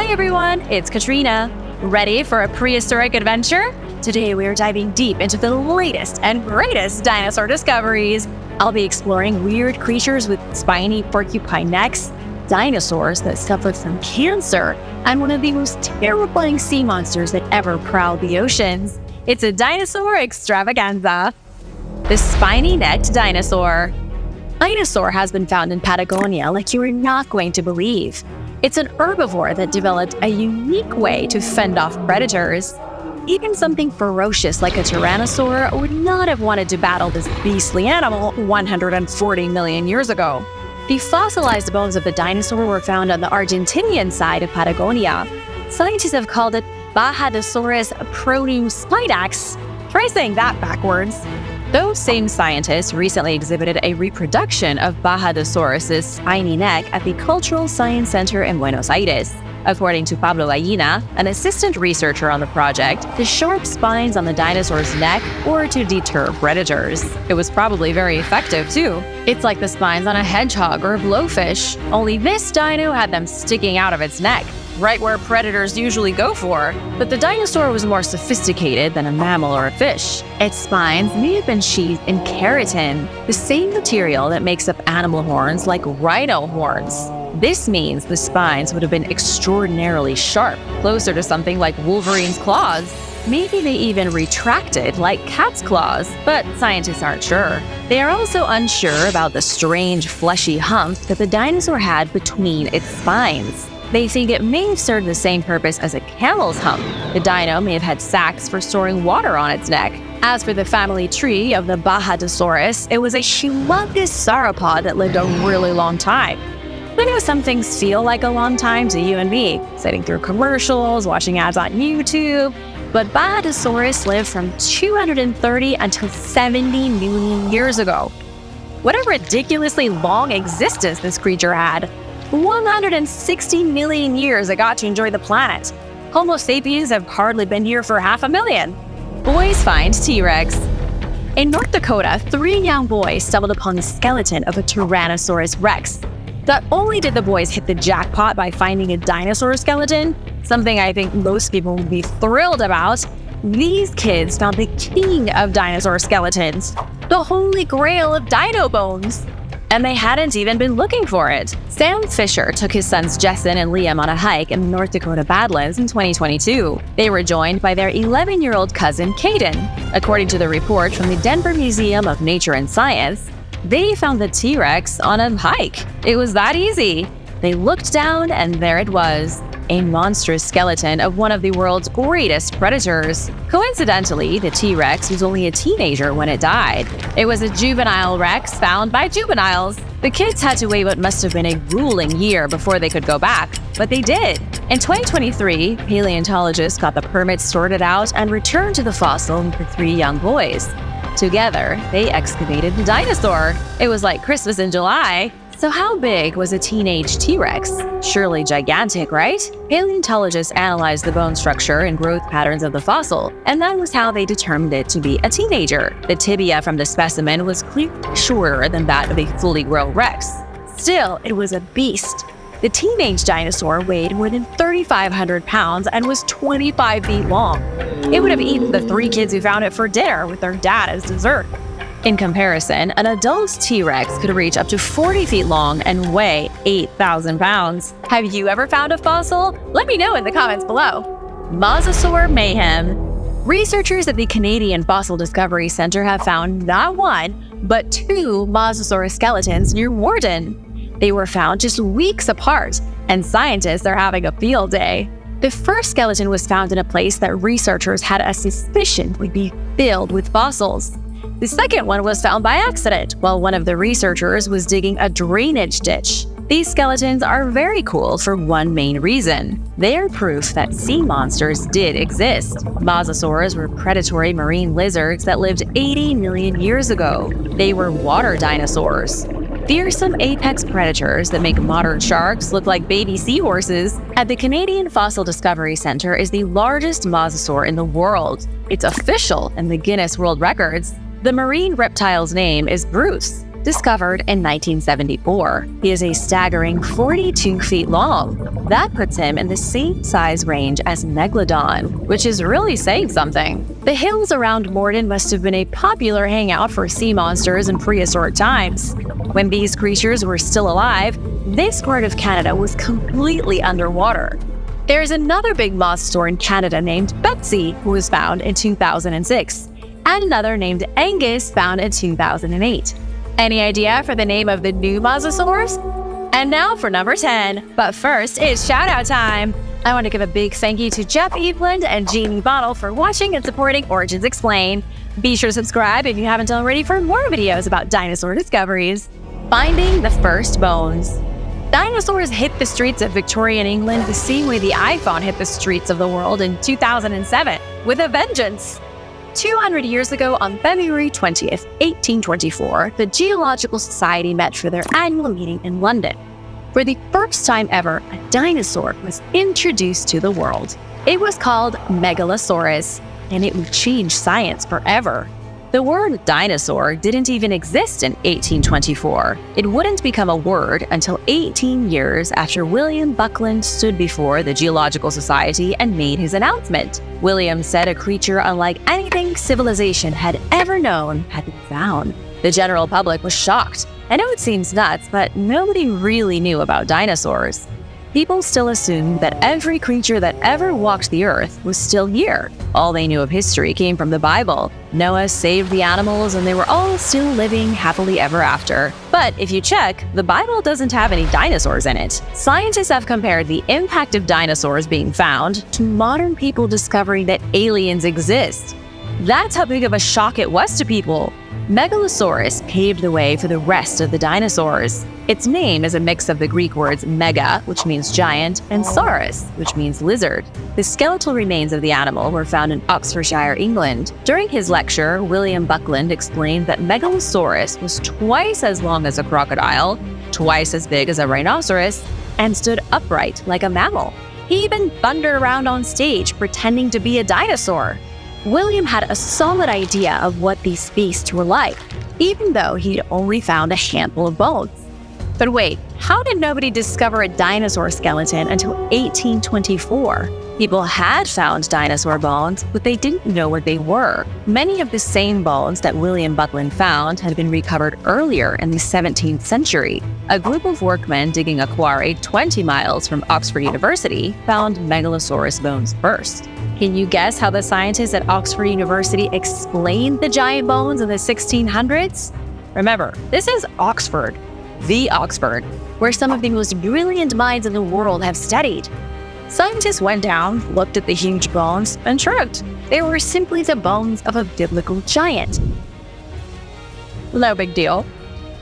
Hi everyone, it's Katrina. Ready for a prehistoric adventure? Today we are diving deep into the latest and greatest dinosaur discoveries. I'll be exploring weird creatures with spiny porcupine necks, dinosaurs that suffered from cancer, and one of the most terrifying sea monsters that ever prowled the oceans. It's a dinosaur extravaganza. The spiny-necked dinosaur. Dinosaur has been found in Patagonia like you are not going to believe. It's an herbivore that developed a unique way to fend off predators. Even something ferocious like a Tyrannosaur would not have wanted to battle this beastly animal 140 million years ago. The fossilized bones of the dinosaur were found on the Argentinian side of Patagonia. Scientists have called it Bajadosaurus proto-spidax. Try saying that backwards. Those same scientists recently exhibited a reproduction of Bajadosaurus' spiny neck at the Cultural Science Center in Buenos Aires. According to Pablo Gallina, an assistant researcher on the project, the sharp spines on the dinosaur's neck were to deter predators. It was probably very effective too. It's like the spines on a hedgehog or a blowfish, only this dino had them sticking out of its neck, right where predators usually go for. But the dinosaur was more sophisticated than a mammal or a fish. Its spines may have been sheathed in keratin, the same material that makes up animal horns like rhino horns. This means the spines would have been extraordinarily sharp, closer to something like Wolverine's claws. Maybe they even retracted like cat's claws, but scientists aren't sure. They are also unsure about the strange fleshy hump that the dinosaur had between its spines. They think it may have served the same purpose as a camel's hump. The dino may have had sacs for storing water on its neck. As for the family tree of the Bajadosaurus, it was a humongous sauropod that lived a really long time. I know some things feel like a long time to you and me, sitting through commercials, watching ads on YouTube, but Bajadosaurus lived from 230 until 70 million years ago. What a ridiculously long existence this creature had. 160 million years it got to enjoy the planet. Homo sapiens have hardly been here for 500,000. Boys find T-Rex. In North Dakota, 3 young boys stumbled upon the skeleton of a Tyrannosaurus rex. Not only did the boys hit the jackpot by finding a dinosaur skeleton, something I think most people would be thrilled about, these kids found the king of dinosaur skeletons, the holy grail of dino bones. And they hadn't even been looking for it. Sam Fisher took his sons Jessen and Liam on a hike in the North Dakota Badlands in 2022. They were joined by their 11-year-old cousin Caden. According to the report from the Denver Museum of Nature and Science, they found the T-Rex on a hike. It was that easy. They looked down and there it was, a monstrous skeleton of one of the world's greatest predators. Coincidentally, the T-Rex was only a teenager when it died. It was a juvenile Rex found by juveniles. The kids had to wait what must have been a grueling year before they could go back, but they did. In 2023, paleontologists got the permits sorted out and returned to the fossil with the 3 young boys. Together, they excavated the dinosaur. It was like Christmas in July. So how big was a teenage T-Rex? Surely gigantic, right? Paleontologists analyzed the bone structure and growth patterns of the fossil, and that was how they determined it to be a teenager. The tibia from the specimen was clearly shorter than that of a fully grown Rex. Still, it was a beast. The teenage dinosaur weighed more than 3,500 pounds and was 25 feet long. It would have eaten the 3 kids who found it for dinner with their dad as dessert. In comparison, an adult T-Rex could reach up to 40 feet long and weigh 8,000 pounds. Have you ever found a fossil? Let me know in the comments below. Mososaur mayhem. Researchers at the Canadian Fossil Discovery Center have found not 1, but 2 Mososaurus skeletons near Warden. They were found just weeks apart, and scientists are having a field day. The first skeleton was found in a place that researchers had a suspicion would be filled with fossils. The second one was found by accident while one of the researchers was digging a drainage ditch. These skeletons are very cool for one main reason. They are proof that sea monsters did exist. Mososaurs were predatory marine lizards that lived 80 million years ago. They were water dinosaurs. Fearsome apex predators that make modern sharks look like baby seahorses. At the Canadian Fossil Discovery Center is the largest mosasaur in the world. It's official in the Guinness World Records. The marine reptile's name is Bruce. discovered in 1974. He is a staggering 42 feet long. That puts him in the same size range as Megalodon, which is really saying something. The hills around Morden must have been a popular hangout for sea monsters in prehistoric times. When these creatures were still alive, this part of Canada was completely underwater. There's another big mosasaur in Canada named Betsy, who was found in 2006, and another named Angus found in 2008. Any idea for the name of the new mosasaurs? And now for number 10. But first, it's shout-out time! I want to give a big thank you to Jeff Eveland and Jeannie Bottle for watching and supporting Origins Explained. Be sure to subscribe if you haven't already for more videos about dinosaur discoveries. Finding the first bones. Dinosaurs hit the streets of Victorian England the same way the iPhone hit the streets of the world in 2007, with a vengeance. 200 years ago, on February 20th, 1824, the Geological Society met for their annual meeting in London. For the first time ever, a dinosaur was introduced to the world. It was called Megalosaurus, and it would change science forever. The word dinosaur didn't even exist in 1824. It wouldn't become a word until 18 years after William Buckland stood before the Geological Society and made his announcement. William said a creature unlike anything civilization had ever known had been found. The general public was shocked. I know it seems nuts, but nobody really knew about dinosaurs. People still assumed that every creature that ever walked the earth was still here. All they knew of history came from the Bible. Noah saved the animals and they were all still living happily ever after. But if you check, the Bible doesn't have any dinosaurs in it. Scientists have compared the impact of dinosaurs being found to modern people discovering that aliens exist. That's how big of a shock it was to people. Megalosaurus paved the way for the rest of the dinosaurs. Its name is a mix of the Greek words mega, which means giant, and saurus, which means lizard. The skeletal remains of the animal were found in Oxfordshire, England. During his lecture, William Buckland explained that Megalosaurus was twice as long as a crocodile, twice as big as a rhinoceros, and stood upright like a mammal. He even thundered around on stage pretending to be a dinosaur. William had a solid idea of what these beasts were like, even though he'd only found a handful of bones. But wait, how did nobody discover a dinosaur skeleton until 1824? People had found dinosaur bones, but they didn't know what they were. Many of the same bones that William Buckland found had been recovered earlier in the 17th century. A group of workmen digging a quarry 20 miles from Oxford University found Megalosaurus bones first. Can you guess how the scientists at Oxford University explained the giant bones in the 1600s? Remember, this is Oxford, the Oxford, where some of the most brilliant minds in the world have studied. Scientists went down, looked at the huge bones, and shrugged. They were simply the bones of a biblical giant. No big deal.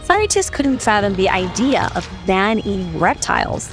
Scientists couldn't fathom the idea of man-eating reptiles.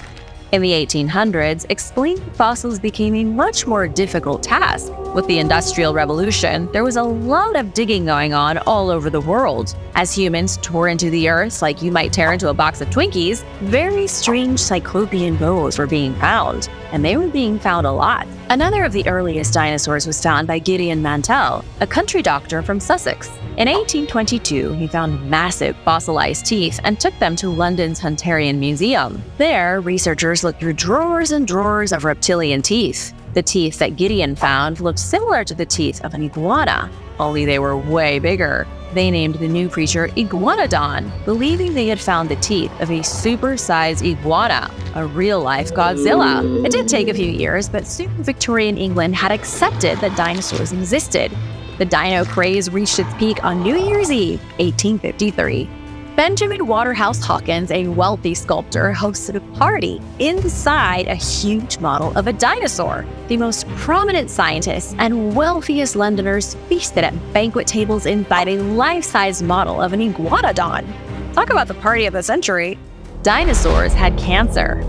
In the 1800s, explaining fossils became a much more difficult task. With the Industrial Revolution, there was a lot of digging going on all over the world. As humans tore into the earth like you might tear into a box of Twinkies, very strange cyclopean bones were being found, and they were being found a lot. Another of the earliest dinosaurs was found by Gideon Mantell, a country doctor from Sussex. In 1822, he found massive fossilized teeth and took them to London's Hunterian Museum. There, researchers looked through drawers and drawers of reptilian teeth. The teeth that Gideon found looked similar to the teeth of an iguana, only they were way bigger. They named the new creature Iguanodon, believing they had found the teeth of a super-sized iguana, a real-life Godzilla. It did take a few years, but soon Victorian England had accepted that dinosaurs existed. The dino craze reached its peak on New Year's Eve, 1853. Benjamin Waterhouse Hawkins, a wealthy sculptor, hosted a party inside a huge model of a dinosaur. The most prominent scientists and wealthiest Londoners feasted at banquet tables inside a life-size model of an iguanodon. Talk about the party of the century. Dinosaurs had cancer.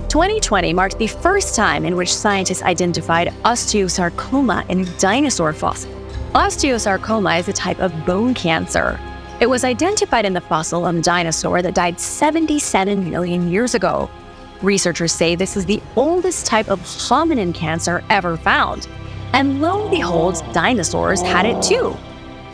2020 marked the first time in which scientists identified osteosarcoma in a dinosaur fossil. Osteosarcoma is a type of bone cancer. It was identified in the fossil of a dinosaur that died 77 million years ago. Researchers say this is the oldest type of hominin cancer ever found. And lo and behold, dinosaurs had it too.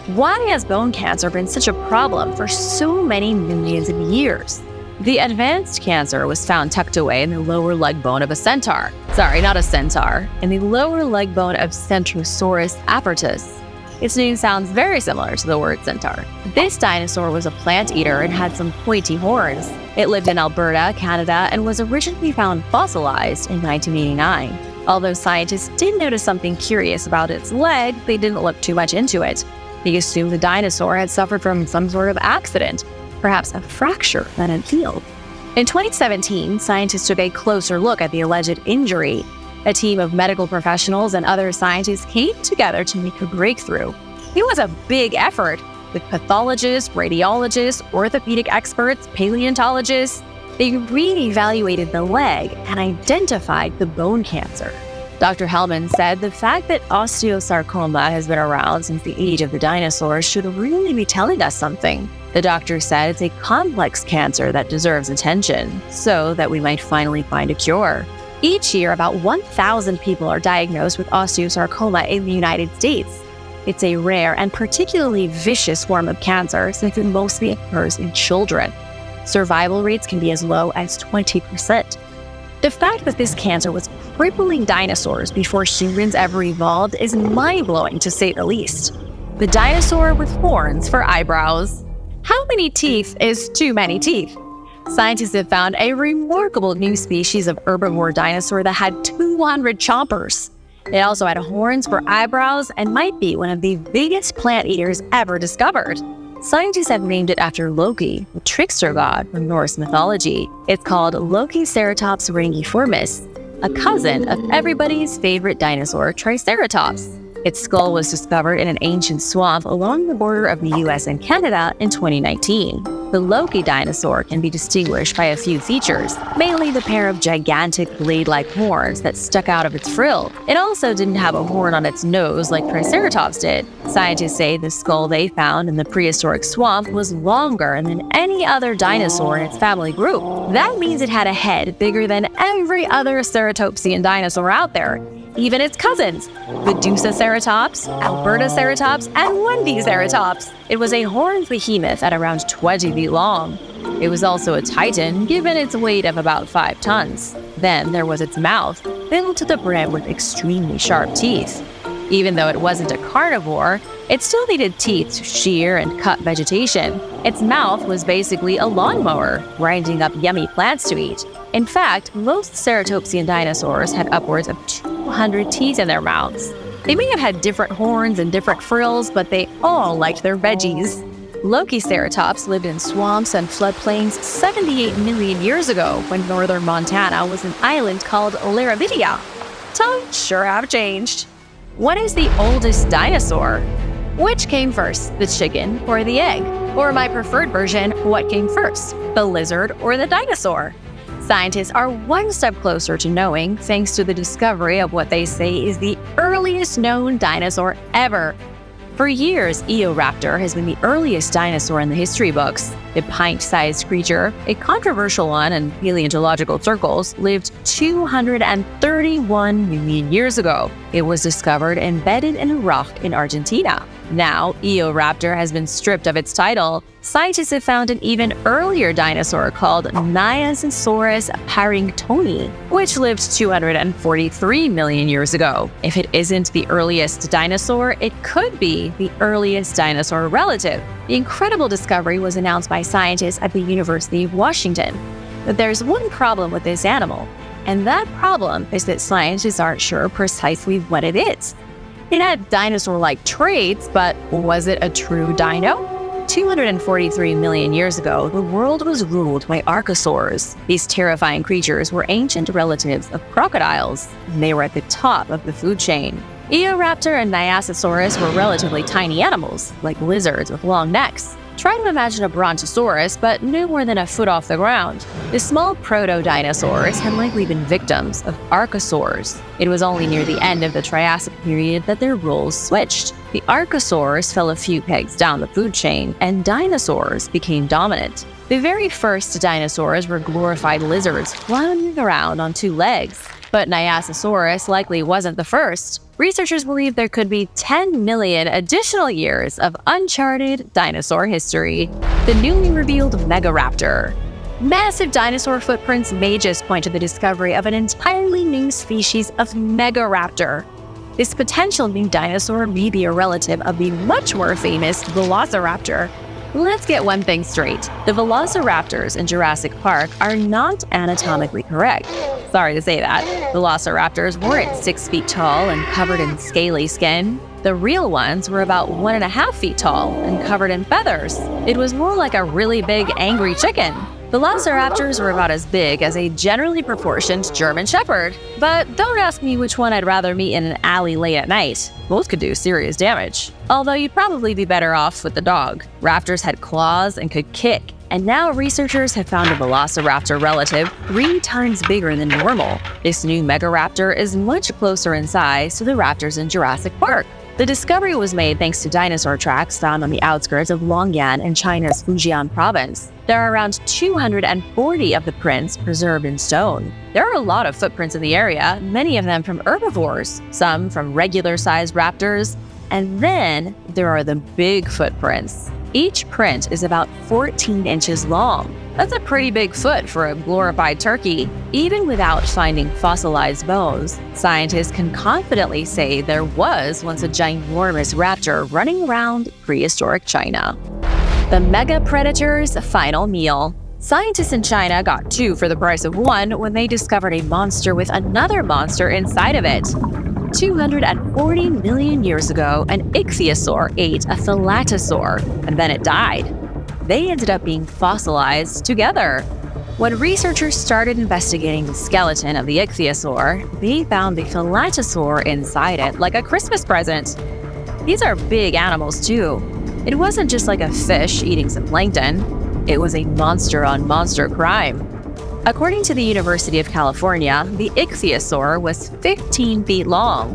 Why has bone cancer been such a problem for so many millions of years? The advanced cancer was found tucked away in the lower leg bone of a centaur. Sorry, not a centaur, in the lower leg bone of Centrosaurus apertus. Its name sounds very similar to the word centaur. This dinosaur was a plant eater and had some pointy horns. It lived in Alberta, Canada, and was originally found fossilized in 1989. Although scientists did notice something curious about its leg, they didn't look too much into it. They assumed the dinosaur had suffered from some sort of accident, perhaps a fracture that had healed. In 2017, scientists took a closer look at the alleged injury. A team of medical professionals and other scientists came together to make a breakthrough. It was a big effort, with pathologists, radiologists, orthopedic experts, paleontologists. They re-evaluated the leg and identified the bone cancer. Dr. Hellman said the fact that osteosarcoma has been around since the age of the dinosaurs should really be telling us something. The doctor said it's a complex cancer that deserves attention, so that we might finally find a cure. Each year, about 1,000 people are diagnosed with osteosarcoma in the United States. It's a rare and particularly vicious form of cancer since it mostly occurs in children. Survival rates can be as low as 20%. The fact that this cancer was crippling dinosaurs before humans ever evolved is mind-blowing to say the least. The dinosaur with horns for eyebrows. How many teeth is too many teeth? Scientists have found a remarkable new species of herbivore dinosaur that had 200 chompers. It also had horns for eyebrows and might be one of the biggest plant eaters ever discovered. Scientists have named it after Loki, the trickster god from Norse mythology. It's called Lokiceratops rangiformis, a cousin of everybody's favorite dinosaur, Triceratops. Its skull was discovered in an ancient swamp along the border of the US and Canada in 2019. The Loki dinosaur can be distinguished by a few features, mainly the pair of gigantic blade-like horns that stuck out of its frill. It also didn't have a horn on its nose like Triceratops did. Scientists say the skull they found in the prehistoric swamp was longer than any other dinosaur in its family group. That means it had a head bigger than every other ceratopsian dinosaur out there, even its cousins, Medusaceratops, Albertoceratops, and Wendyceratops. It was a horned behemoth at around 20 feet long. It was also a titan, given its weight of about 5 tons. Then there was its mouth, filled to the brim with extremely sharp teeth. Even though it wasn't a carnivore, it still needed teeth to shear and cut vegetation. Its mouth was basically a lawnmower, grinding up yummy plants to eat. In fact, most ceratopsian dinosaurs had upwards of 200 teeth in their mouths. They may have had different horns and different frills, but they all liked their veggies. Lokiceratops lived in swamps and floodplains 78 million years ago when northern Montana was an island called Laravidia. Times sure have changed. What is the oldest dinosaur? Which came first, the chicken or the egg? Or my preferred version, what came first, the lizard or the dinosaur? Scientists are one step closer to knowing thanks to the discovery of what they say is the earliest known dinosaur ever. For years, Eoraptor has been the earliest dinosaur in the history books. The pint-sized creature, a controversial one in paleontological circles, lived 231 million years ago. It was discovered embedded in a rock in Argentina. Now, Eoraptor has been stripped of its title. Scientists have found an even earlier dinosaur called Mososaurus parringtoni, which lived 243 million years ago. If it isn't the earliest dinosaur, it could be the earliest dinosaur relative. The incredible discovery was announced by scientists at the University of Washington. But there's one problem with this animal, and that problem is that scientists aren't sure precisely what it is. It had dinosaur-like traits, but was it a true dino? 243 million years ago, the world was ruled by archosaurs. These terrifying creatures were ancient relatives of crocodiles, and they were at the top of the food chain. Eoraptor and Nyasasaurus were relatively tiny animals, like lizards with long necks. Try to imagine a brontosaurus, but no more than a foot off the ground. The small proto-dinosaurs had likely been victims of archosaurs. It was only near the end of the Triassic period that their roles switched. The archosaurs fell a few pegs down the food chain, and dinosaurs became dominant. The very first dinosaurs were glorified lizards floundering around on 2 legs. But Nyasasaurus likely wasn't the first. Researchers believe there could be 10 million additional years of uncharted dinosaur history. The newly revealed Megaraptor. Massive dinosaur footprints may just point to the discovery of an entirely new species of Megaraptor. This potential new dinosaur may be a relative of the much more famous Velociraptor. Let's get one thing straight. The Velociraptors in Jurassic Park are not anatomically correct. Sorry to say that. Velociraptors weren't 6 feet tall and covered in scaly skin. The real ones were about 1.5 feet tall and covered in feathers. It was more like a really big, angry chicken. Velociraptors were about as big as a generally proportioned German Shepherd. But don't ask me which one I'd rather meet in an alley late at night. Both could do serious damage. Although you'd probably be better off with the dog. Raptors had claws and could kick. And now researchers have found a Velociraptor relative 3 times bigger than normal. This new Megaraptor is much closer in size to the raptors in Jurassic Park. The discovery was made thanks to dinosaur tracks found on the outskirts of Longyan in China's Fujian province. There are around 240 of the prints preserved in stone. There are a lot of footprints in the area, many of them from herbivores, some from regular-sized raptors, and then there are the big footprints. Each print is about 14 inches long. That's a pretty big foot for a glorified turkey. Even without finding fossilized bones, scientists can confidently say there was once a ginormous raptor running around prehistoric China. The mega predator's final meal. Scientists in China got 2 for the price of 1 when they discovered a monster with another monster inside of it. 240 million years ago, an ichthyosaur ate a thalattosaur, and then it died. They ended up being fossilized together. When researchers started investigating the skeleton of the ichthyosaur, they found the thalattosaur inside it like a Christmas present. These are big animals too. It wasn't just like a fish eating some plankton. It was a monster-on-monster crime. According to the University of California, the ichthyosaur was 15 feet long.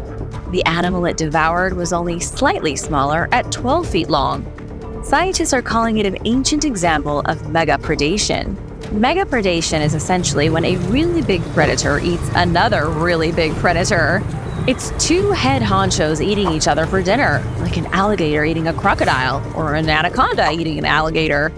The animal it devoured was only slightly smaller at 12 feet long. Scientists are calling it an ancient example of megapredation. Megapredation is essentially when a really big predator eats another really big predator. It's 2 head honchos eating each other for dinner, like an alligator eating a crocodile or an anaconda eating an alligator.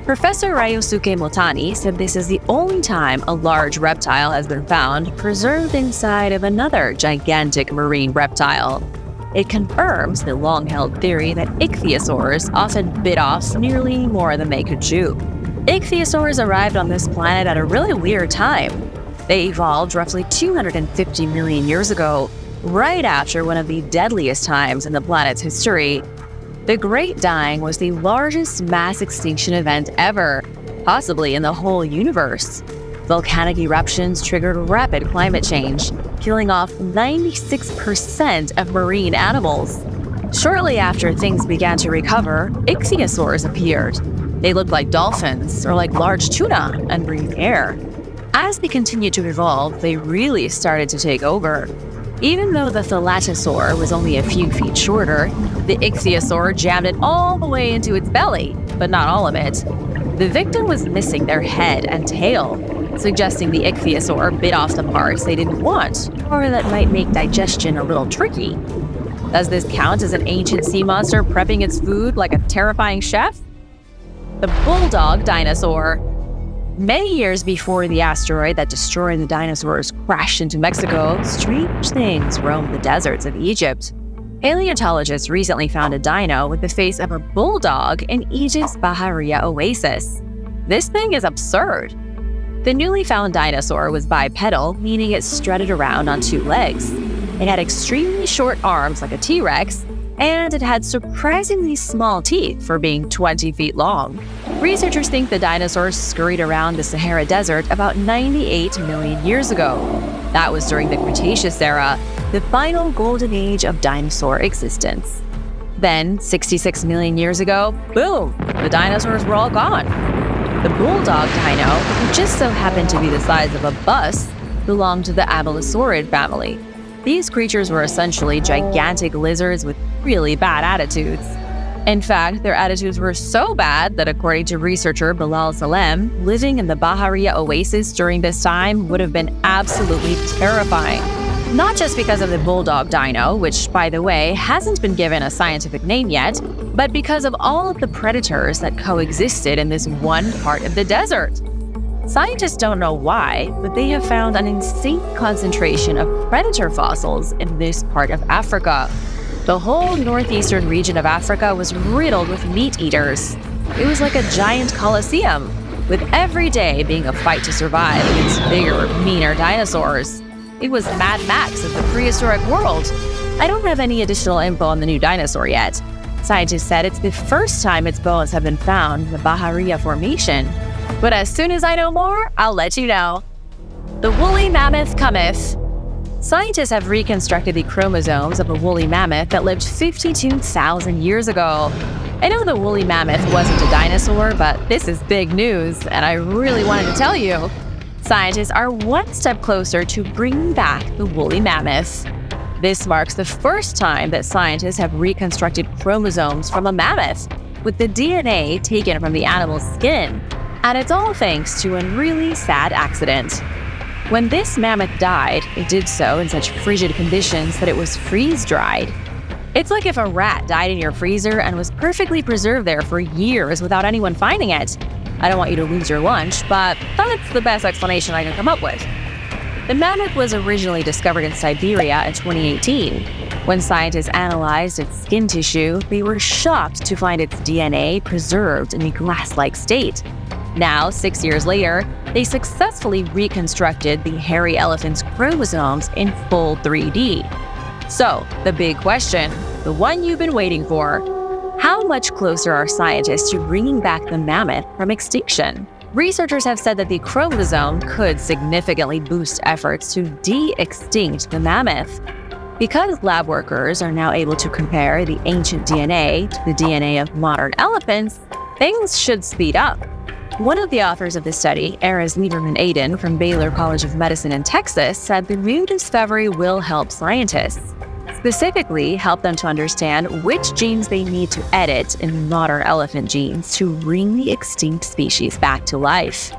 Professor Ryosuke Motani said this is the only time a large reptile has been found preserved inside of another gigantic marine reptile. It confirms the long-held theory that ichthyosaurs often bit off nearly more than they could chew. Ichthyosaurs arrived on this planet at a really weird time. They evolved roughly 250 million years ago, right after one of the deadliest times in the planet's history. The Great Dying was the largest mass extinction event ever, possibly in the whole universe. Volcanic eruptions triggered rapid climate change, killing off 96% of marine animals. Shortly after things began to recover, ichthyosaurs appeared. They looked like dolphins or like large tuna and breathed air. As they continued to evolve, they really started to take over. Even though the thalattosaur was only a few feet shorter, the ichthyosaur jammed it all the way into its belly, but not all of it. The victim was missing their head and tail, suggesting the ichthyosaur bit off the parts they didn't want, or that might make digestion a little tricky. Does this count as an ancient sea monster prepping its food like a terrifying chef? The Bulldog Dinosaur. Many years before the asteroid that destroyed the dinosaurs crashed into Mexico, strange things roamed the deserts of Egypt. Paleontologists recently found a dino with the face of a bulldog in Egypt's Bahariya oasis. This thing is absurd. The newly found dinosaur was bipedal, meaning it strutted around on 2 legs. It had extremely short arms like a T-Rex, and it had surprisingly small teeth for being 20 feet long. Researchers think the dinosaurs scurried around the Sahara Desert about 98 million years ago. That was during the Cretaceous era, the final golden age of dinosaur existence. Then, 66 million years ago, boom, the dinosaurs were all gone. The Bulldog Dino, who just so happened to be the size of a bus, belonged to the Abelisaurid family. These creatures were essentially gigantic lizards with really bad attitudes. In fact, their attitudes were so bad that according to researcher Bulldog Salmon, living in the Bahariya oasis during this time would have been absolutely terrifying. Not just because of the Bulldog Dino, which, by the way, hasn't been given a scientific name yet, but because of all of the predators that coexisted in this one part of the desert. Scientists don't know why, but they have found an insane concentration of predator fossils in this part of Africa. The whole northeastern region of Africa was riddled with meat eaters. It was like a giant coliseum, with every day being a fight to survive against bigger, meaner dinosaurs. It was Mad Max of the prehistoric world. I don't have any additional info on the new dinosaur yet. Scientists said it's the first time its bones have been found in the Bahariya Formation. But as soon as I know more, I'll let you know. The woolly mammoth cometh. Scientists have reconstructed the chromosomes of a woolly mammoth that lived 52,000 years ago. I know the woolly mammoth wasn't a dinosaur, but this is big news, and I really wanted to tell you. Scientists are one step closer to bringing back the woolly mammoth. This marks the first time that scientists have reconstructed chromosomes from a mammoth, with the DNA taken from the animal's skin. And it's all thanks to a really sad accident. When this mammoth died, it did so in such frigid conditions that it was freeze-dried. It's like if a rat died in your freezer and was perfectly preserved there for years without anyone finding it. I don't want you to lose your lunch, but that's the best explanation I can come up with. The mammoth was originally discovered in Siberia in 2018. When scientists analyzed its skin tissue, they were shocked to find its DNA preserved in a glass-like state. Now, 6 years later, they successfully reconstructed the hairy elephant's chromosomes in full 3D. So, the big question, the one you've been waiting for: how much closer are scientists to bringing back the mammoth from extinction? Researchers have said that the chromosome could significantly boost efforts to de-extinct the mammoth. Because lab workers are now able to compare the ancient DNA to the DNA of modern elephants, things should speed up. One of the authors of the study, Aris Lieberman Aiden from Baylor College of Medicine in Texas, said the new discovery will help scientists, specifically help them to understand which genes they need to edit in modern elephant genes to bring the extinct species back to life.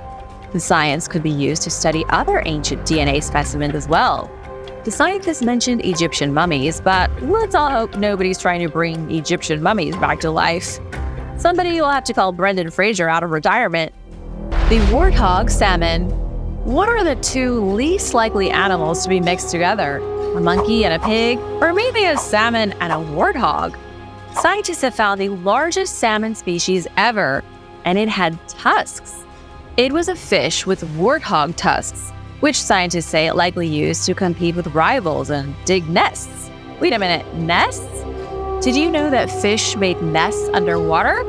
The science could be used to study other ancient DNA specimens as well. The scientists mentioned Egyptian mummies, but let's all hope nobody's trying to bring Egyptian mummies back to life. Somebody will have to call Brendan Fraser out of retirement. The Warthog Salmon. What are the two least likely animals to be mixed together? A monkey and a pig? Or maybe a salmon and a warthog? Scientists have found the largest salmon species ever, and it had tusks. It was a fish with warthog tusks, which scientists say it likely used to compete with rivals and dig nests. Wait a minute, nests? Did you know that fish made nests underwater?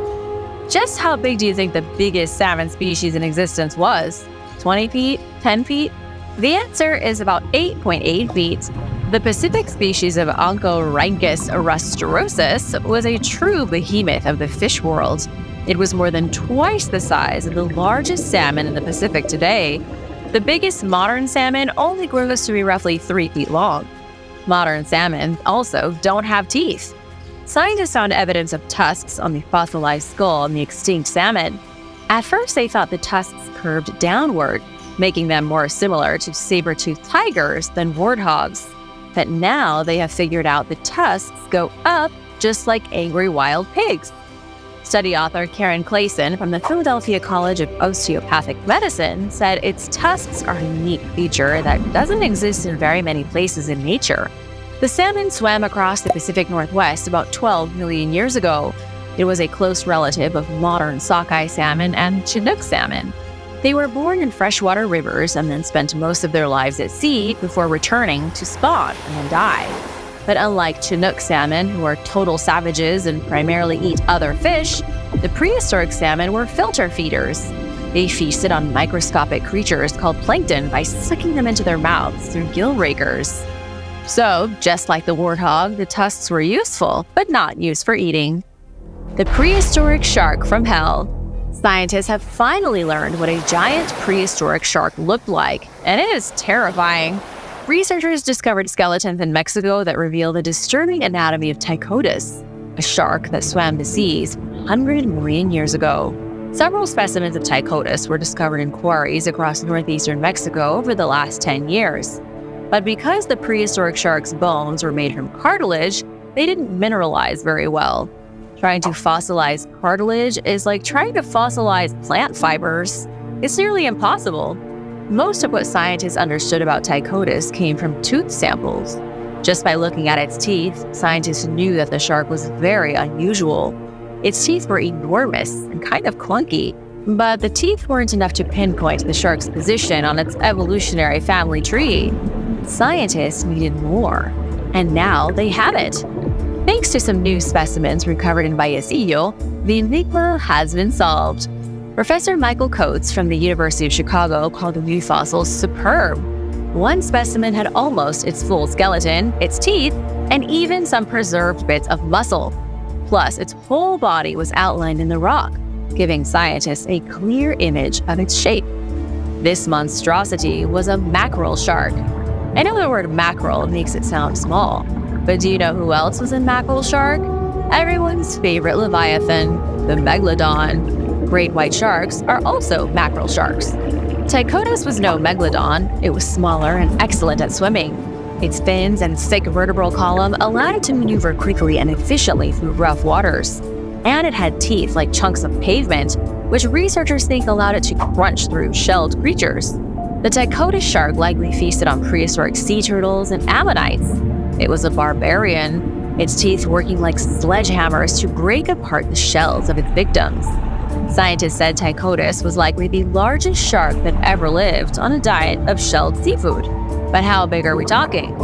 Just how big do you think the biggest salmon species in existence was? 20 feet? 10 feet? The answer is about 8.8 feet. The Pacific species of Oncorhynchus rostrossus was a true behemoth of the fish world. It was more than twice the size of the largest salmon in the Pacific today. The biggest modern salmon only grows to be roughly 3 feet long. Modern salmon also don't have teeth. Scientists found evidence of tusks on the fossilized skull in the extinct salmon. At first, they thought the tusks curved downward, making them more similar to saber-toothed tigers than warthogs. But now they have figured out the tusks go up just like angry wild pigs. Study author Karen Clayson from the Philadelphia College of Osteopathic Medicine said its tusks are a unique feature that doesn't exist in very many places in nature. The salmon swam across the Pacific Northwest about 12 million years ago. It was a close relative of modern sockeye salmon and Chinook salmon. They were born in freshwater rivers and then spent most of their lives at sea before returning to spawn and then die. But unlike Chinook salmon, who are total savages and primarily eat other fish, the prehistoric salmon were filter feeders. They feasted on microscopic creatures called plankton by sucking them into their mouths through gill rakers. So, just like the warthog, the tusks were useful, but not used for eating. The prehistoric shark from hell. Scientists have finally learned what a giant prehistoric shark looked like, and it is terrifying. Researchers discovered skeletons in Mexico that reveal the disturbing anatomy of Tychodus. a shark that swam the seas 100 million years ago. Several specimens of Tyrannosaurus were discovered in quarries across northeastern Mexico over the last 10 years. But because the prehistoric shark's bones were made from cartilage, they didn't mineralize very well. Trying to fossilize cartilage is like trying to fossilize plant fibers. It's nearly impossible. Most of what scientists understood about Tyrannosaurus came from tooth samples. Just by looking at its teeth, scientists knew that the shark was very unusual. Its teeth were enormous and kind of clunky, but the teeth weren't enough to pinpoint the shark's position on its evolutionary family tree. Scientists needed more, and now they have it. Thanks to some new specimens recovered in Vallecillo, the enigma has been solved. Professor Michael Coates from the University of Chicago called the new fossils superb. One specimen had almost its full skeleton, its teeth, and even some preserved bits of muscle. Plus, its whole body was outlined in the rock, giving scientists a clear image of its shape. This monstrosity was a mackerel shark. I know the word mackerel makes it sound small, but do you know who else was a mackerel shark? Everyone's favorite leviathan, the megalodon. Great white sharks are also mackerel sharks. Tyrannosaurus was no megalodon. It was smaller and excellent at swimming. Its fins and thick vertebral column allowed it to maneuver quickly and efficiently through rough waters. And it had teeth like chunks of pavement, which researchers think allowed it to crunch through shelled creatures. The Tyrannosaurus shark likely feasted on prehistoric sea turtles and ammonites. It was a barbarian, its teeth working like sledgehammers to break apart the shells of its victims. Scientists said Tyrannosaurus was likely the largest shark that ever lived on a diet of shelled seafood. But how big are we talking?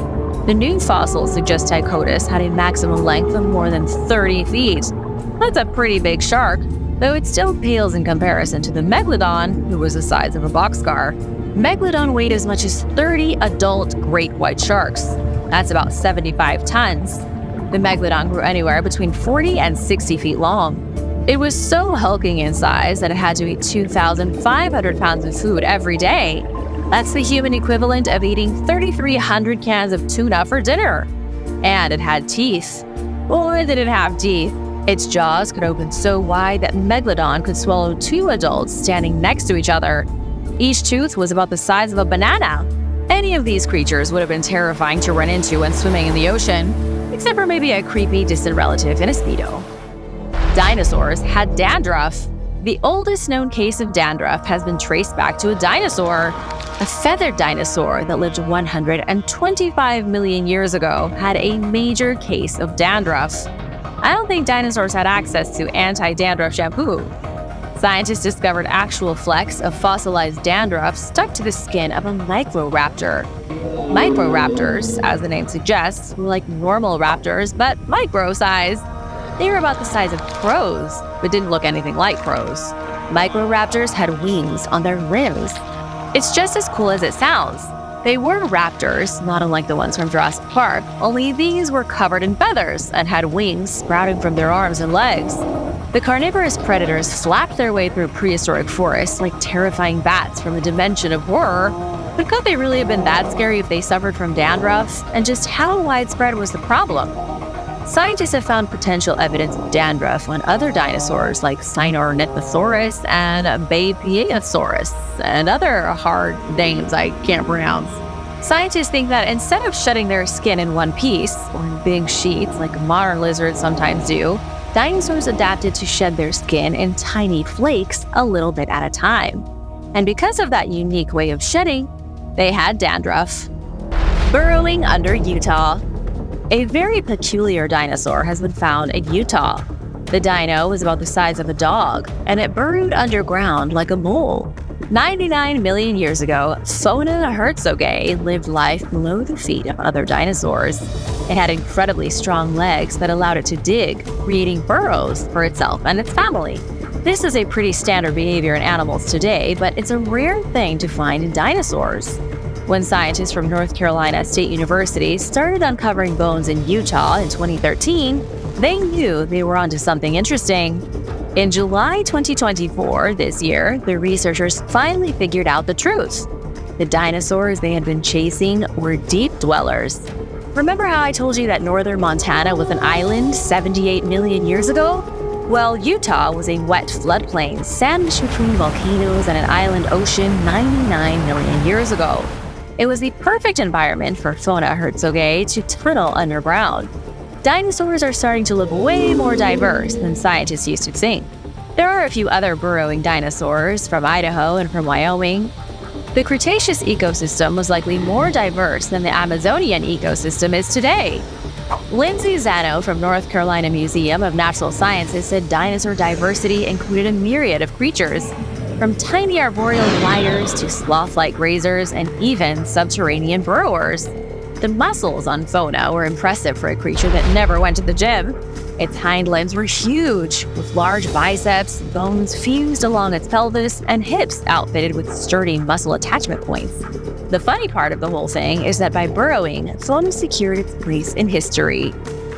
The new fossils suggest Tyrannosaurus had a maximum length of more than 30 feet. That's a pretty big shark, though it still pales in comparison to the Megalodon, who was the size of a boxcar. Megalodon weighed as much as 30 adult great white sharks. That's about 75 tons. The Megalodon grew anywhere between 40 and 60 feet long. It was so hulking in size that it had to eat 2,500 pounds of food every day. That's the human equivalent of eating 3,300 cans of tuna for dinner. And it had teeth. Boy, did it have teeth. Its jaws could open so wide that Megalodon could swallow 2 adults standing next to each other. Each tooth was about the size of a banana. Any of these creatures would have been terrifying to run into when swimming in the ocean, except for maybe a creepy distant relative in a Speedo. Dinosaurs had dandruff. The oldest known case of dandruff has been traced back to a dinosaur. A feathered dinosaur that lived 125 million years ago had a major case of dandruff. I don't think dinosaurs had access to anti-dandruff shampoo. Scientists discovered actual flecks of fossilized dandruff stuck to the skin of a Microraptor. Microraptors, as the name suggests, were like normal raptors, but micro-sized. They were about the size of crows, but didn't look anything like crows. Microraptors had wings on their rims. It's just as cool as it sounds. They were raptors, not unlike the ones from Jurassic Park, only these were covered in feathers and had wings sprouting from their arms and legs. The carnivorous predators flapped their way through prehistoric forests like terrifying bats from a dimension of horror. But could they really have been that scary if they suffered from dandruff? And just how widespread was the problem? Scientists have found potential evidence of dandruff on other dinosaurs like Tyrannosaurus and Babesiosaurus, and other hard names I can't pronounce. Scientists think that instead of shedding their skin in one piece, or in big sheets like modern lizards sometimes do, dinosaurs adapted to shed their skin in tiny flakes a little bit at a time. And because of that unique way of shedding, they had dandruff. Burrowing under Utah. A very peculiar dinosaur has been found in Utah. The dino was about the size of a dog, and it burrowed underground like a mole. 99 million years ago, Fauna Herzogay lived life below the feet of other dinosaurs. It had incredibly strong legs that allowed it to dig, creating burrows for itself and its family. This is a pretty standard behavior in animals today, but it's a rare thing to find in dinosaurs. When scientists from North Carolina State University started uncovering bones in Utah in 2013, they knew they were onto something interesting. In July 2024, this year, the researchers finally figured out the truth. The dinosaurs they had been chasing were deep dwellers. Remember how I told you that northern Montana was an island 78 million years ago? Well, Utah was a wet floodplain sandwiched between volcanoes and an island ocean 99 million years ago. It was the perfect environment for fauna Herzoge to tunnel underground. Dinosaurs are starting to look way more diverse than scientists used to think. There are a few other burrowing dinosaurs from Idaho and from Wyoming. The Cretaceous ecosystem was likely more diverse than the Amazonian ecosystem is today. Lindsay Zano from North Carolina Museum of Natural Sciences said dinosaur diversity included a myriad of creatures, from tiny arboreal gliders to sloth-like grazers and even subterranean burrowers. The muscles on Fauna were impressive for a creature that never went to the gym. Its hind limbs were huge, with large biceps, bones fused along its pelvis, and hips outfitted with sturdy muscle attachment points. The funny part of the whole thing is that by burrowing, Fauna secured its place in history.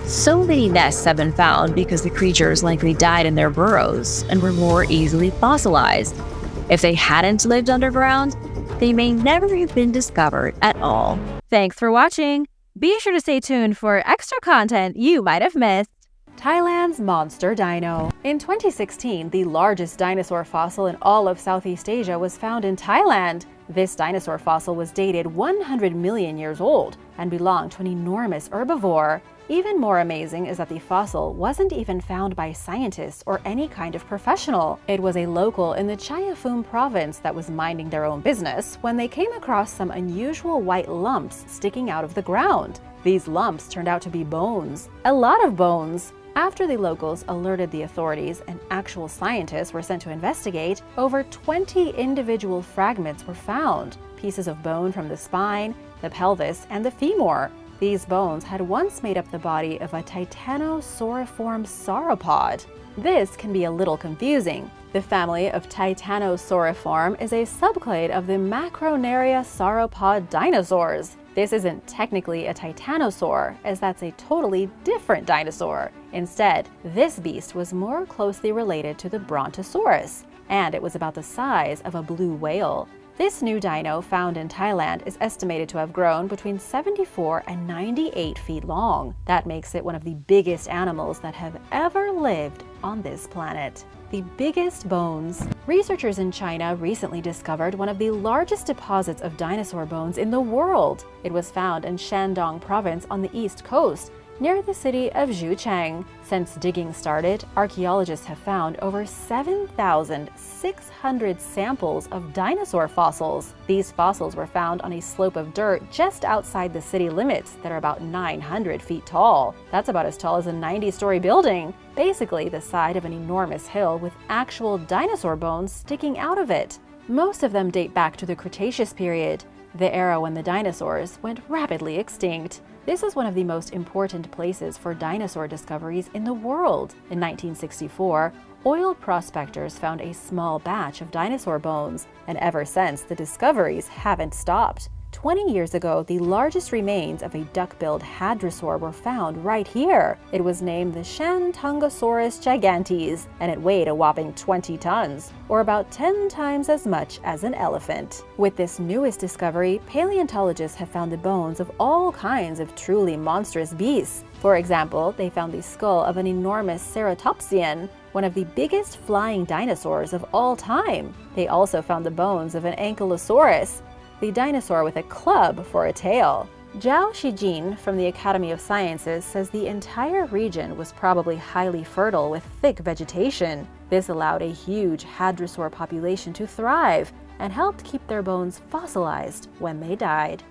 So many nests have been found because the creatures likely died in their burrows and were more easily fossilized. If they hadn't lived underground, they may never have been discovered at all. Thanks for watching! Be sure to stay tuned for extra content you might have missed. Thailand's monster dino. In 2016, the largest dinosaur fossil in all of Southeast Asia was found in Thailand. This dinosaur fossil was dated 100 million years old and belonged to an enormous herbivore. Even more amazing is that the fossil wasn't even found by scientists or any kind of professional. It was a local in the Chaiyaphum province that was minding their own business when they came across some unusual white lumps sticking out of the ground. These lumps turned out to be bones. A lot of bones. After the locals alerted the authorities and actual scientists were sent to investigate, over 20 individual fragments were found, pieces of bone from the spine, the pelvis, and the femur. These bones had once made up the body of a titanosauriform sauropod. This can be a little confusing. The family of Titanosauriform is a subclade of the Macronaria sauropod dinosaurs. This isn't technically a titanosaur, as that's a totally different dinosaur. Instead, this beast was more closely related to the Brontosaurus, and it was about the size of a blue whale. This new dino found in Thailand is estimated to have grown between 74 and 98 feet long. That makes it one of the biggest animals that have ever lived on this planet. The biggest bones. Researchers in China recently discovered one of the largest deposits of dinosaur bones in the world. It was found in Shandong province on the east coast, near the city of Zhucheng. Since digging started, archaeologists have found over 7,600 samples of dinosaur fossils. These fossils were found on a slope of dirt just outside the city limits that are about 900 feet tall. That's about as tall as a 90-story building. Basically the side of an enormous hill with actual dinosaur bones sticking out of it. Most of them date back to the Cretaceous period, the era when the dinosaurs went rapidly extinct. This is one of the most important places for dinosaur discoveries in the world. In 1964, oil prospectors found a small batch of dinosaur bones, and ever since, the discoveries haven't stopped. 20 years ago, the largest remains of a duck-billed hadrosaur were found right here. It was named the Shantungosaurus gigantes, and it weighed a whopping 20 tons, or about 10 times as much as an elephant. With this newest discovery, paleontologists have found the bones of all kinds of truly monstrous beasts. For example, they found the skull of an enormous ceratopsian, one of the biggest flying dinosaurs of all time. They also found the bones of an ankylosaurus, the dinosaur with a club for a tail. Zhao Shijin from the Academy of Sciences says the entire region was probably highly fertile with thick vegetation. This allowed a huge hadrosaur population to thrive and helped keep their bones fossilized when they died.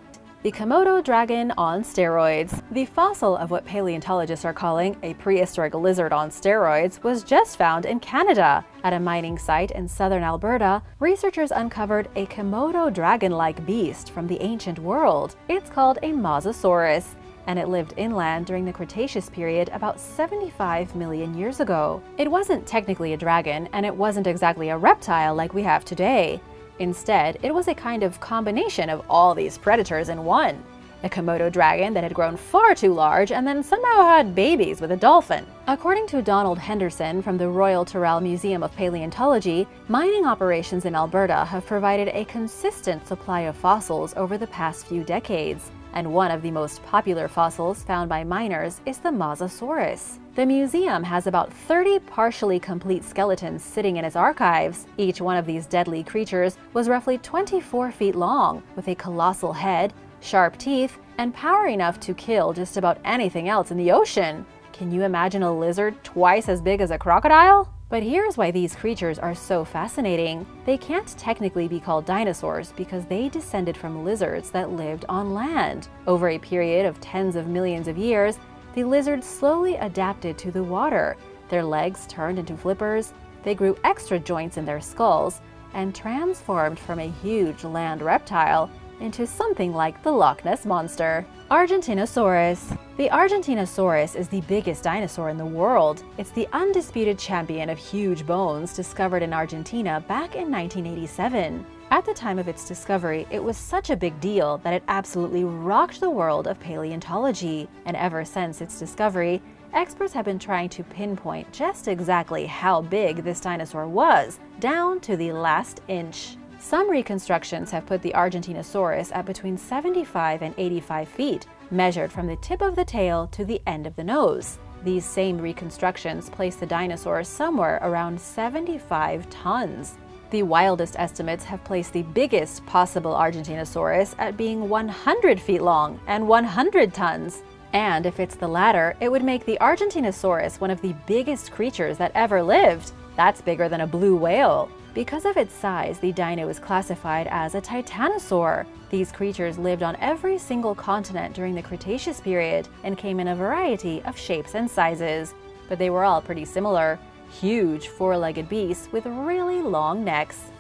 The Komodo dragon on steroids. The fossil of what paleontologists are calling a prehistoric lizard on steroids was just found in Canada. At a mining site in southern Alberta, researchers uncovered a Komodo dragon-like beast from the ancient world. It's called a Mososaurus, and it lived inland during the Cretaceous period about 75 million years ago. It wasn't technically a dragon, and it wasn't exactly a reptile like we have today. Instead, it was a kind of combination of all these predators in one. A Komodo dragon that had grown far too large and then somehow had babies with a dolphin. According to Donald Henderson from the Royal Tyrrell Museum of Paleontology, mining operations in Alberta have provided a consistent supply of fossils over the past few decades. And one of the most popular fossils found by miners is the Mososaurus. The museum has about 30 partially complete skeletons sitting in its archives. Each one of these deadly creatures was roughly 24 feet long, with a colossal head, sharp teeth, and power enough to kill just about anything else in the ocean. Can you imagine a lizard twice as big as a crocodile? But here's why these creatures are so fascinating. They can't technically be called dinosaurs because they descended from lizards that lived on land. Over a period of tens of millions of years, the lizards slowly adapted to the water. Their legs turned into flippers, they grew extra joints in their skulls, and transformed from a huge land reptile into something like the Loch Ness Monster. Argentinosaurus. The Argentinosaurus is the biggest dinosaur in the world. It's the undisputed champion of huge bones discovered in Argentina back in 1987. At the time of its discovery, it was such a big deal that it absolutely rocked the world of paleontology. And ever since its discovery, experts have been trying to pinpoint just exactly how big this dinosaur was, down to the last inch. Some reconstructions have put the Argentinosaurus at between 75 and 85 feet, measured from the tip of the tail to the end of the nose. These same reconstructions place the dinosaur somewhere around 75 tons. The wildest estimates have placed the biggest possible Argentinosaurus at being 100 feet long and 100 tons. And if it's the latter, it would make the Argentinosaurus one of the biggest creatures that ever lived. That's bigger than a blue whale. Because of its size, the dino is classified as a Tyrannosaur. These creatures lived on every single continent during the Cretaceous period and came in a variety of shapes and sizes. But they were all pretty similar. Huge four-legged beasts with really long necks.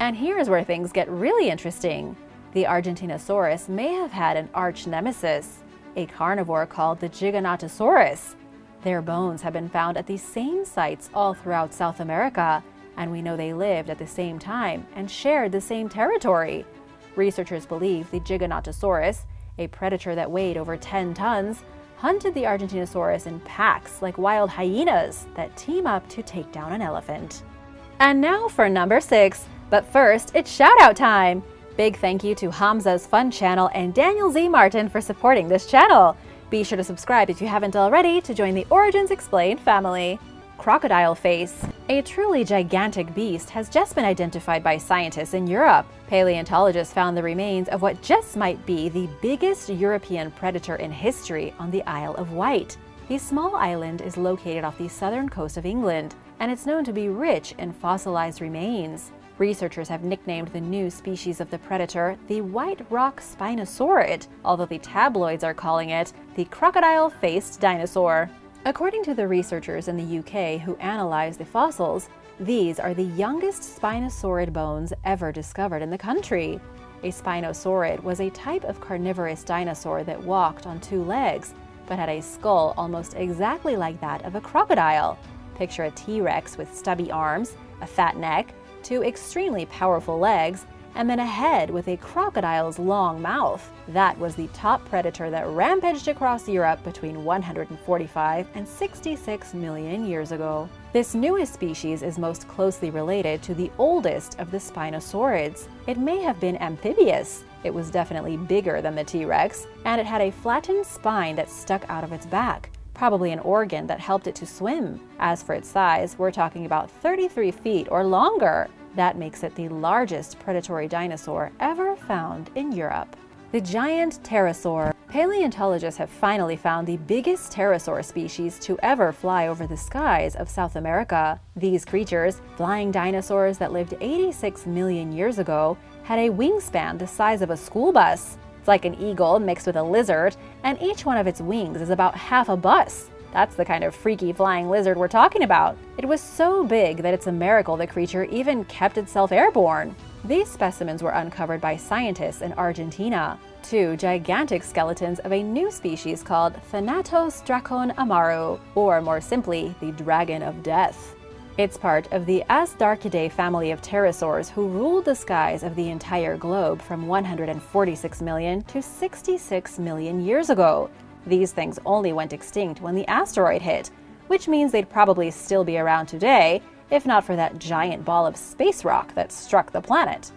And here's where things get really interesting. The Argentinosaurus may have had an arch nemesis, a carnivore called the Giganotosaurus. Their bones have been found at the same sites all throughout South America, and we know they lived at the same time and shared the same territory. Researchers believe the Giganotosaurus, a predator that weighed over 10 tons, hunted the Argentinosaurus in packs like wild hyenas that team up to take down an elephant. And now for number 6, but first it's shout-out time! Big thank you to Hamza's Fun Channel and Daniel Z. Martin for supporting this channel. Be sure to subscribe if you haven't already to join the Origins Explained family. Crocodile face. A truly gigantic beast has just been identified by scientists in Europe. Paleontologists found the remains of what just might be the biggest European predator in history on the Isle of Wight. The small island is located off the southern coast of England, and it's known to be rich in fossilized remains. Researchers have nicknamed the new species of the predator the white rock Spinosaurid, although the tabloids are calling it the crocodile-faced dinosaur. According to the researchers in the UK who analyzed the fossils, these are the youngest Spinosaurid bones ever discovered in the country. A Spinosaurid was a type of carnivorous dinosaur that walked on 2 legs, but had a skull almost exactly like that of a crocodile. Picture a T-Rex with stubby arms, a fat neck, 2 extremely powerful legs, and then a head with a crocodile's long mouth. That was the top predator that rampaged across Europe between 145 and 66 million years ago. This newest species is most closely related to the oldest of the Spinosaurids. It may have been amphibious. It was definitely bigger than the T-Rex, and it had a flattened spine that stuck out of its back, probably an organ that helped it to swim. As for its size, we're talking about 33 feet or longer. That makes it the largest predatory dinosaur ever found in Europe. The giant Terrasaur. Paleontologists have finally found the biggest pterosaur species to ever fly over the skies of South America. These creatures, flying dinosaurs that lived 86 million years ago, had a wingspan the size of a school bus. It's like an eagle mixed with a lizard, and each one of its wings is about half a bus. That's the kind of freaky flying lizard we're talking about. It was so big that it's a miracle the creature even kept itself airborne. These specimens were uncovered by scientists in Argentina. 2 gigantic skeletons of a new species called Thanatos Dracon Amaru, or more simply, the Dragon of Death. It's part of the Asdarchidae family of pterosaurs who ruled the skies of the entire globe from 146 million to 66 million years ago. These things only went extinct when the asteroid hit, which means they'd probably still be around today, if not for that giant ball of space rock that struck the planet.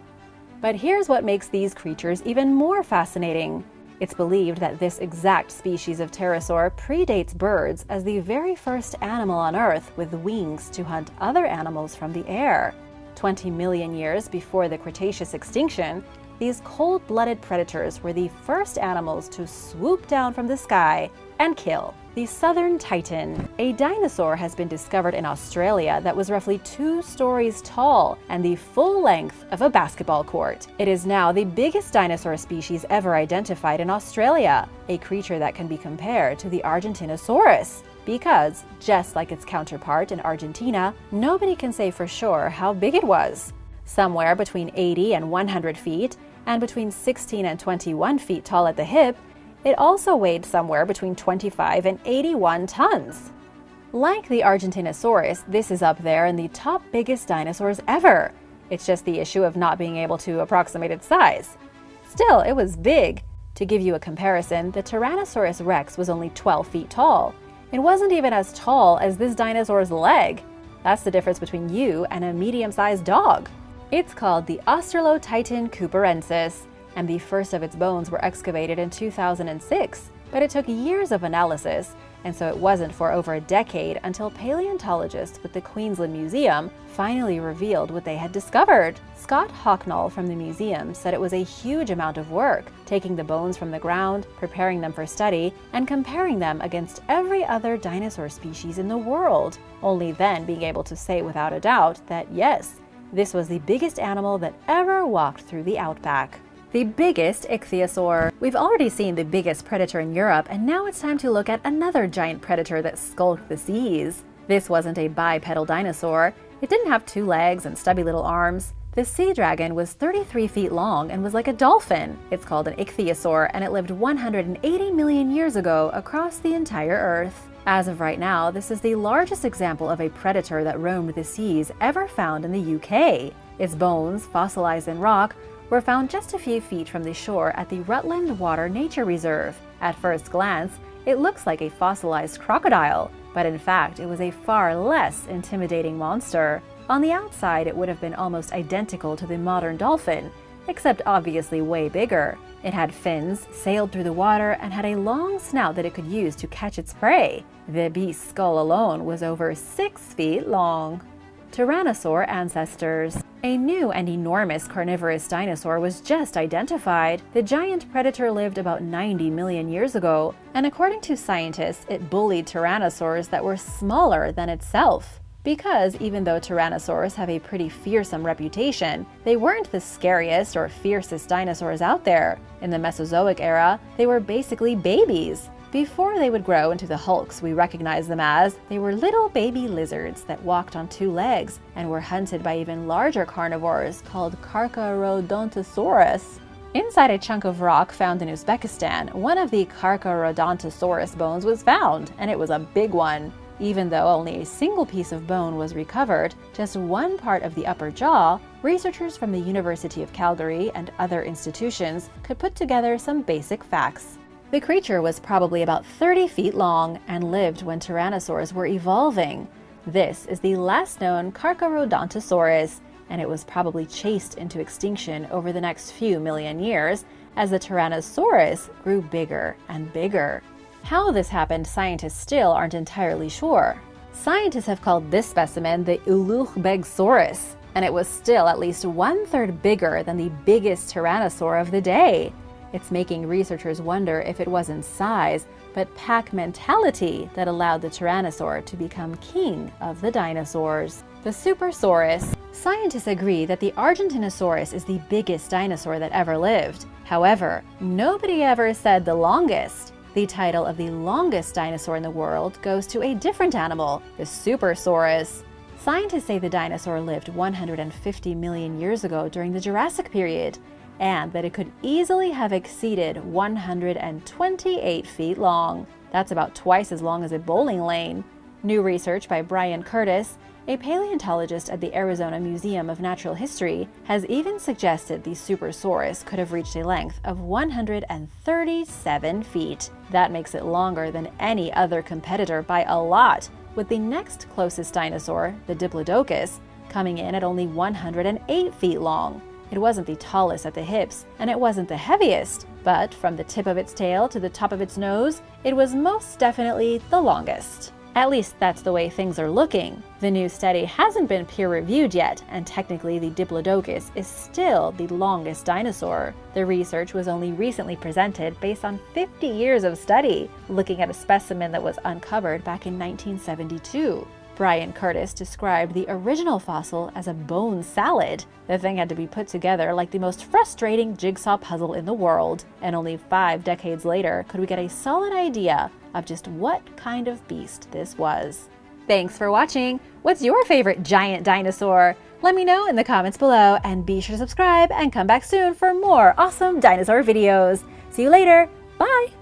But here's what makes these creatures even more fascinating. It's believed that this exact species of pterosaur predates birds as the very first animal on Earth with wings to hunt other animals from the air. 20 million years before the Cretaceous extinction, these cold-blooded predators were the first animals to swoop down from the sky and kill. The southern titan, a dinosaur, has been discovered in Australia that was roughly 2 stories tall and the full length of a basketball court. It is now the biggest dinosaur species ever identified in Australia, a creature that can be compared to the Argentinosaurus. Because, just like its counterpart in Argentina, nobody can say for sure how big it was. Somewhere between 80 and 100 feet, and between 16 and 21 feet tall at the hip, it also weighed somewhere between 25 and 81 tons. Like the Argentinosaurus, this is up there in the top biggest dinosaurs ever. It's just the issue of not being able to approximate its size. Still, it was big. To give you a comparison, the Tyrannosaurus rex was only 12 feet tall. It wasn't even as tall as this dinosaur's leg. That's the difference between you and a medium-sized dog. It's called the Australotitan cooperensis, and the first of its bones were excavated in 2006. But it took years of analysis, and so it wasn't for over a decade until paleontologists with the Queensland Museum finally revealed what they had discovered. Scott Hocknall from the museum said it was a huge amount of work, taking the bones from the ground, preparing them for study, and comparing them against every other dinosaur species in the world, only then being able to say without a doubt that yes, this was the biggest animal that ever walked through the outback. The biggest ichthyosaur. We've already seen the biggest predator in Europe, and now it's time to look at another giant predator that skulked the seas. This wasn't a bipedal dinosaur. It didn't have 2 legs and stubby little arms. The sea dragon was 33 feet long and was like a dolphin. It's called an ichthyosaur, and it lived 180 million years ago across the entire Earth. As of right now, this is the largest example of a predator that roamed the seas ever found in the UK. Its bones, fossilized in rock, were found just a few feet from the shore at the Rutland Water Nature Reserve. At first glance, it looks like a fossilized crocodile, but in fact, it was a far less intimidating monster. On the outside, it would have been almost identical to the modern dolphin, except obviously way bigger. It had fins, sailed through the water, and had a long snout that it could use to catch its prey. The beast's skull alone was over 6 feet long. Tyrannosaur ancestors. A new and enormous carnivorous dinosaur was just identified. The giant predator lived about 90 million years ago, and according to scientists, it bullied tyrannosaurs that were smaller than itself. Because even though tyrannosaurs have a pretty fearsome reputation, they weren't the scariest or fiercest dinosaurs out there. In the Mesozoic era, they were basically babies. Before they would grow into the hulks we recognize them as, they were little baby lizards that walked on 2 legs and were hunted by even larger carnivores called Carcharodontosaurus. Inside a chunk of rock found in Uzbekistan, one of the Carcharodontosaurus bones was found, and it was a big one. Even though only a single piece of bone was recovered, just one part of the upper jaw, researchers from the University of Calgary and other institutions could put together some basic facts. The creature was probably about 30 feet long and lived when tyrannosaurs were evolving. This is the last known Carcharodontosaurus, and it was probably chased into extinction over the next few million years as the Tyrannosaurus grew bigger and bigger. How this happened, scientists still aren't entirely sure. Scientists have called this specimen the Ulugh-Begsaurus, and it was still at least 1/3 bigger than the biggest tyrannosaur of the day. It's making researchers wonder if it wasn't size, but pack mentality that allowed the Tyrannosaur to become king of the dinosaurs. The Supersaurus. Scientists agree that the Argentinosaurus is the biggest dinosaur that ever lived. However, nobody ever said the longest. The title of the longest dinosaur in the world goes to a different animal, the Supersaurus. Scientists say the dinosaur lived 150 million years ago during the Jurassic period, and that it could easily have exceeded 128 feet long. That's about twice as long as a bowling lane. New research by Brian Curtis, a paleontologist at the Arizona Museum of Natural History, has even suggested the Supersaurus could have reached a length of 137 feet. That makes it longer than any other competitor by a lot, with the next closest dinosaur, the Diplodocus, coming in at only 108 feet long. It wasn't the tallest at the hips, and it wasn't the heaviest, but from the tip of its tail to the top of its nose, it was most definitely the longest. At least that's the way things are looking. The new study hasn't been peer-reviewed yet, and technically the Diplodocus is still the longest dinosaur. The research was only recently presented based on 50 years of study, looking at a specimen that was uncovered back in 1972. Brian Curtis described the original fossil as a bone salad. The thing had to be put together like the most frustrating jigsaw puzzle in the world, and only 5 decades later could we get a solid idea of just what kind of beast this was. Thanks for watching! What's your favorite giant dinosaur? Let me know in the comments below, and be sure to subscribe and come back soon for more awesome dinosaur videos. See you later! Bye!